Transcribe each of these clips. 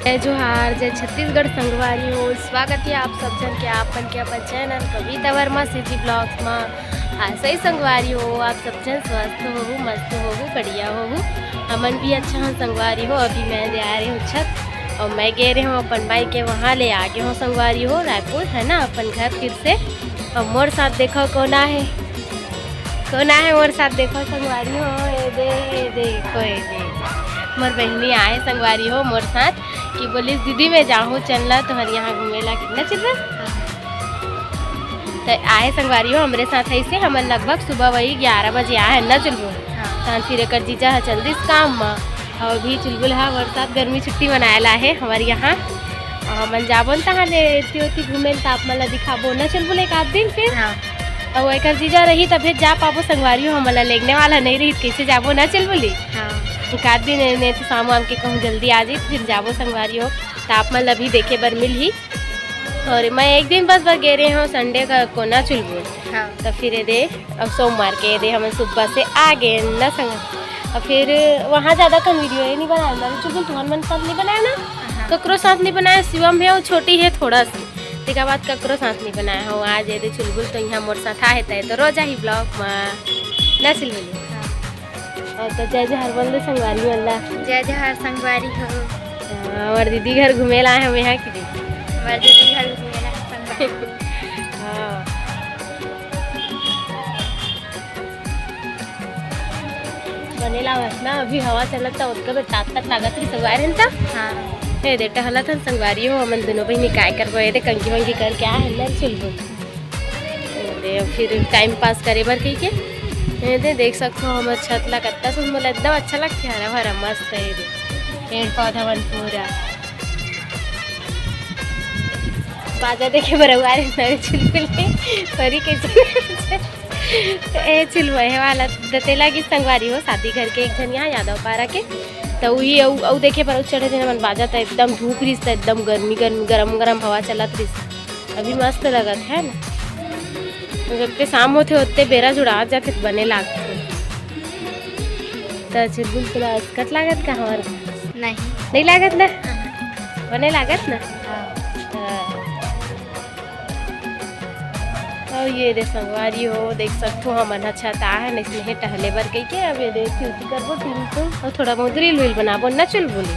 जय जोहार, जय छत्तीसगढ़ संगवारी हो। स्वागत है आप सब जन के आपन के अपन चैनल कविता वर्मा सिटी ब्लॉग्स में। ऐसे ही संगवारी हो आप सब जन स्वस्थ हो, मस्त हो, बढ़िया हो। हमन भी अच्छा हम संगवारी हो। अभी मैं ले आ रही हूँ छत और मैं गए रही हूँ अपन बाइक के वहाँ ले आगे हूँ संगवारी हो रायपुर है ना अपन घर फिर से। और मोर साथ देखो कौन है मोर साथ देखो संगवारी हो। ये देखो मोर बहनी आए संगवारी हो मोर साथ कि बोली दीदी मैं जाऊँ चलना तुम्हारे यहाँ घूमेला कितना चल रहा तो आए संगवारी हो हमारे साथ ऐसे हम लगभग सुबह वही 11 बजे आए ना चुलबुल। हाँ फिर एक जीजा है चल दिस काम में और भी चुलबुल है हमारे साथ गर्मी छुट्टी मनाएला है हमारे यहाँ। और मन जाबो तहाँ ले होती घूमे तो आप मला दिखाबो ना चुलबुल एक आध दिन फिर। हाँ और एक जीजा रही तभी जा पाबो संगवारी हो हमला लेगने वाला नहीं रही कैसे जाबो ना चुलबुली। हाँ एक आध दिन ने तो शाम वाम के कहूँ जल्दी आ जाए फिर जाबो संगवारी हो तो आप मतलब अभी देखे बर मिल ही। और मैं एक दिन बस गे रहे हूँ संडे का कोना चुलबुल। हाँ तो फिर ये दे अब सोमवार के दे हमें सुबह से आ गए ना संग। और फिर वहाँ ज़्यादा कम वीडियो नहीं बनाया मैंने चुलबुल तुम्हारे मन साथ नहीं बनाया ना। ककरो साथ नहीं बनाया शिवम है वो छोटी है थोड़ा सा तेका बाद ककरो साथ नहीं बनाया हूँ आज ये दे चुलबुल तो यहाँ मोर साथ आए थे तो रोजा ही ब्लॉग में ना चुलबुली। और तो जय जहर बोल दे संगवारी वाला जय जहर संगवारी हो। हमारे दीदी घर घूमेला है हम यहाँ की हमारे दीदी घर घूमेला संगवारी। हाँ बनेला बस ना अभी हवा चलत था उसका तात लागत रही संगवारी था। हाँ ये देटा हला था संगवारी हो हम दोनों बहनी काय कर गए थे कंकी वंकी कर क्या है चुलबुल फिर टाइम पास करे बर कही के दे देख सकते हो हमारे छत ला कत्ता सुन मोला एकदम अच्छा लगता है हरा भरा मस्त है ये पेड़ पौधा मन पूरा बाजा देखे बरवार चुलबुल सॉरी कैसे ए चुलबुल वाला दतेला की संगवारी हो शादी घर के एक जन यहाँ यादव पारा के तो वही औ देखे पर चढ़े थे मन बाजा था एकदम धूप रही था एकदम गर्मी गरम गरम हवा चलत रही अभी मस्त लगत है ना। जब शाम होते होते बेरा जुड़ा जाते बने लागते तो चुलबुल तुला अस्कत लागत का हमारे नहीं लागत ना बने लागत ना। और ये दे संगवारी हो देख सकते हो हम अच्छा है नहीं टहले बर कही के अब ये देखी उसी करबो टीम तो और थोड़ा बहुत रील वील बनाबो ना चुलबुली।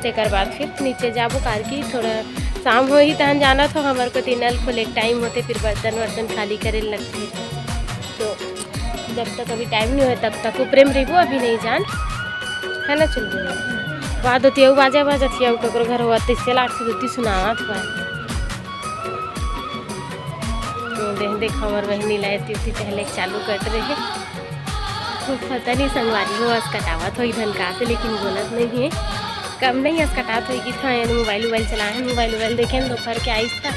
तेकर बाद फिर नीचे जाबो कार की थोड़ा शाम हो ही तहन जाना तो हमारे को तीनल खोले टाइम होते फिर बर्तन वर्तन खाली करे लगते तो जब तक अभी टाइम नहीं हो तब तक ऊपरे में रहो अभी नहीं जान है ना चुलबुल। बाद होती है बाजा बाजा थी ककरो घर हुआ इससे लाट से दुती सुनावा था देख हमार बहनी लाती उठी पहले चालू कर रहे तो पता नहीं संगवारी हो अस कटावत हो धन का से लेकिन बोलत नहीं है कम नहीं अस कटात हो कि था मोबाइल चलाए मोबाइल देखे दोपहर के आइस था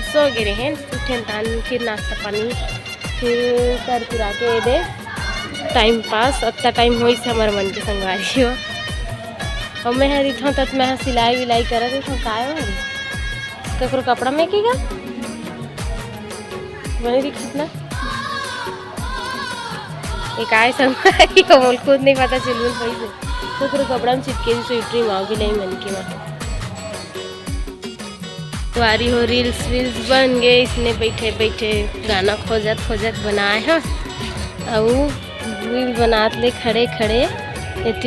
सो गिरे हैं उठे तान फिर नाश्ता पानी फिर कर पुरा के दे टाइम पास अत्ता टाइम हो हमारे मन के संगवारी हो। और मैं हरी था तब मैं सिलाई विलाई करत था का ककरो कपड़ा में की गा बने दिखत ना एक आए संगवारी हो मोल खुद नहीं पता चुलबुल पैसे तो फिर कपड़ा में चिपके स्वेटरी माँ भी नहीं मन की वहाँ वारी हो रील्स बन गए इसने बैठे बैठे गाना खोजत बनाए हैं और रील बनात ले खड़े इतनी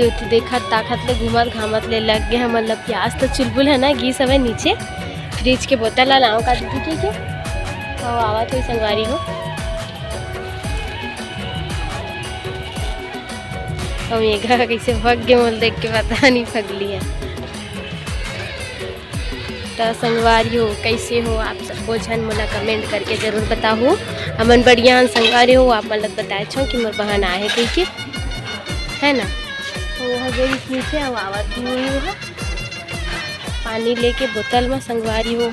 उतनी देखत ताकत ले घूमत घामत ले लग गए मतलब प्यास तो चुलबुल है ना घी सब है नीचे फ्रिज के बोतल लाओ का दीदी के और आवा तो संगवारी हो। और ये कैसे भग गए मोल देख के पता नहीं फगली है तो संगवारी हो कैसे हो आप सबको झन मोला कमेंट करके जरूर बताओ हमन बढ़िया संगवारी हो आप मतलब बताए छो कि मोर बहन आए कही के है ना तो वह गई नीचे और आवत हुई है पानी लेके बोतल में संगवारी हो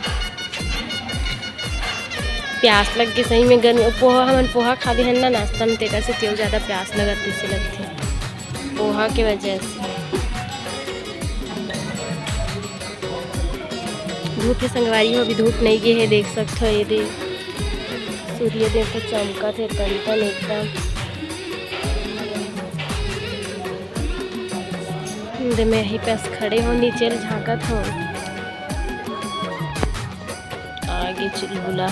प्यास लग गई सही में गर्मी पोहा हमन पोहा खा भी है ना नाश्ता में तेरा से तेल ज़्यादा प्यास लगत इससे लगती है पोहा की वजह से धूप संगवारी हो अभी धूप नहीं गई है देख सकते हो ये दे सूर्य देव तो चमकत है तन एकदम दे मैं यहीं पास खड़े हो, नीचे झाँकत हो, आगे चुलबुला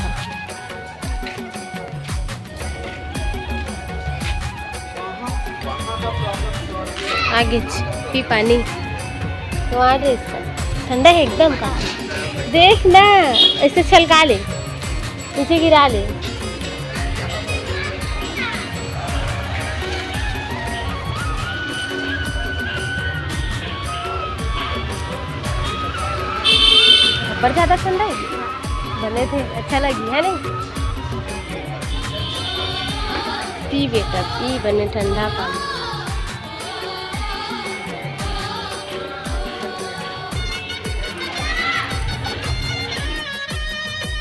आगे पी पानी। तो आ ड्रेस ठंडा है एकदम का, देख ना ऐसे छलका ले, नीचे गिरा ले। ऊपर ज़्यादा ठंडा है, बने थे अच्छा लगी है नहीं। पी बेटा पी, बने ठंडा पानी।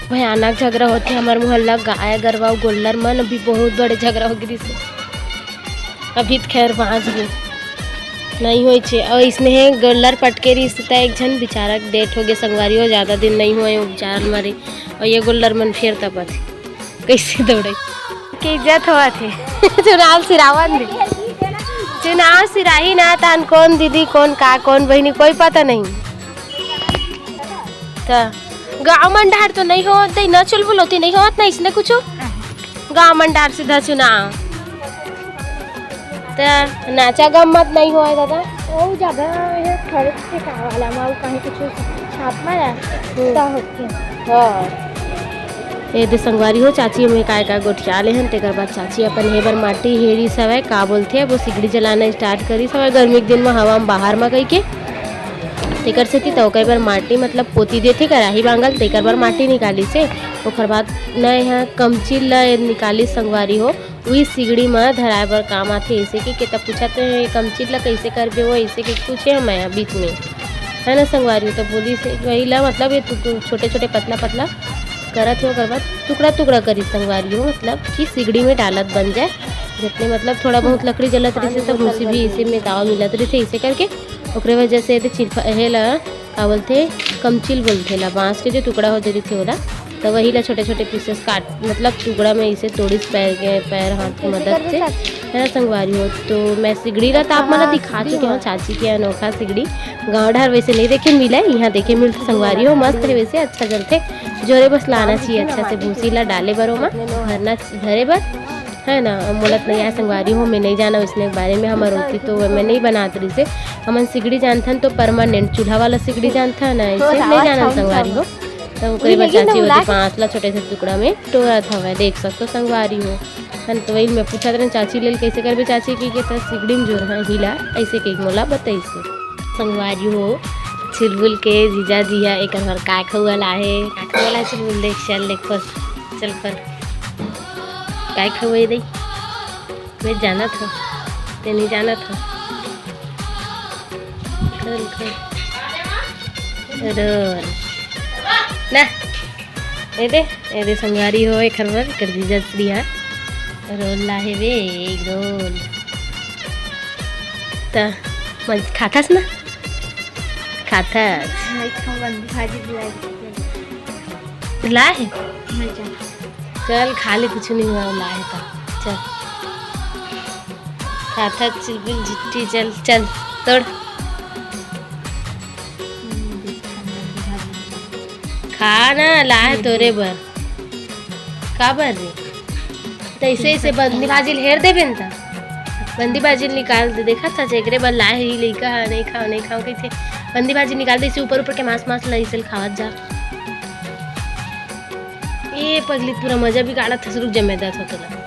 भयानक झगड़ा होते हमारे मोहल्ला, गाय गरवा गोल्लर मन अभी बहुत बड़े झगड़ा हो गई से। अभी तो खैर 5 दिन नहीं हुई छे, और इसमें है गोल्लर पटके रिश्ता एक जन बेचारा डेट हो गया संगवारी हो, ज़्यादा दिन नहीं हुए बेचारा मरे, और ये गोल्लर मन फिर तब थे कैसे दौड़े की इज्जत हुआ थे। चुनाव सिरावन दे, चुनाव सिराही ना तान कौन दीदी कौन का कौन बहनी कोई पता नहीं। तो गाँव मंडार तो नहीं होते ना, चुलबुल होती नहीं होत ना, इसने कुछ गाँव मंडार सीधा चुनाव तो नाचा गम्मत नहीं हुआ दादा। वो जगह है खड़े से का वाला माल कहीं कुछ छाप मारा ता होते। हाँ ये दे संगवारी हो, चाची हमें काय गोठिया ले हन, तेकर बाद चाची अपन हेबर माटी हेरी सवै का बोलते वो सिगड़ी जलाना स्टार्ट करी सवै गर्मी के दिन में हवा में बाहर में कही के तेकर से तो कई बार माटी मतलब पोती देते कराही बांगल, तेकर बार माटी निकाली से ओकर बाद न यहाँ कमची ला निकाली संगवारी हो, वही सिगड़ी में धराए बर काम आते। ऐसे कि तब पूछते हैं कमची ला कैसे करबे हो, ऐसे कि पूछे हम यहाँ बीच में है ना संगवारी हो, तो बोली से वही ला मतलब ये छोटे छोटे पतला पतला करत हो, ओकर बाद टुकड़ा टुकड़ा करी संगवारी हो, मतलब कि सिगड़ी में डालत बन जाए जितने मतलब थोड़ा बहुत लकड़ी जलत रही से, तब भूसी भी इसी में दावा मिलत रही थे, ऐसे करके ओकरे वजह से चिरफा हेला का बोलते कमचिल बोलते ला, बाँस के जो टुकड़ा हो जाती थे ओला, तो वही ला छोटे छोटे पीसेस काट मतलब टुकड़ा में इसे तोड़ी पैर हाथ की मदद से है ना संगवारी हो। तो मैं सिगड़ी ला ताप मला दिखा चुके हूँ, चाची के अनोखा सिगड़ी गाँव ढार वैसे नहीं देखे मिला, यहाँ देखे मिलते संगवारी हो, मस्त है वैसे अच्छा जलते, जोरे बस लाना चाहिए अच्छा से भूसी ला डाले बरो में भरना भरे बर है ना। मोलत नहीं आया संगवारी हो, मैं नहीं जाना उसने बारे में, हमार होती तो मैं नहीं बनाती रही से, हमन सिगड़ी जानथन तो परमानेंट चूल्हा वाला सिगड़ी जानथा ना, इसे नहीं जाना संगवारी हो। तो कई बार चाची होती 5 ला छोटे से टुकड़ा में टोरा था देख सकते संगवारी हो है। तो वही मैं पूछा था चाची ले कैसे करबे, चाची की तो सिगड़ी में जो है हिला ऐसे कई मोला बताई से संगवारी हो। चुलबुल के जीजा जिया एक बार का खौला है, का खौला चुलबुल देख चल देख पर चल पर काय खवाई दई, मैं जाना था ते नहीं जाना था, खल खल रोल ना ए दे संगवारी हो एक बार कर दीजा श्रिया रोल लाहे वे एक रोल ता मन खातास ना खातास लाहे चल खा ले, कुछ नहीं हुआ लाए था चल खाता चुलबुल झिट्टी चल चल तोड़ खा ना लाए तोरे बर का बर रे, तो ऐसे ऐसे बंदी बाजिल हेर दे बेन था, बंदी बाजिल निकाल दे देखा था चेकरे बर लाए ही लइका नहीं खाओ कैसे बंदी बाजिल निकाल दे, ऊपर ऊपर के मांस ला इसे खावत जा। ये पगली पूरा मजा भी गाड़ा था, रुक जमेदार था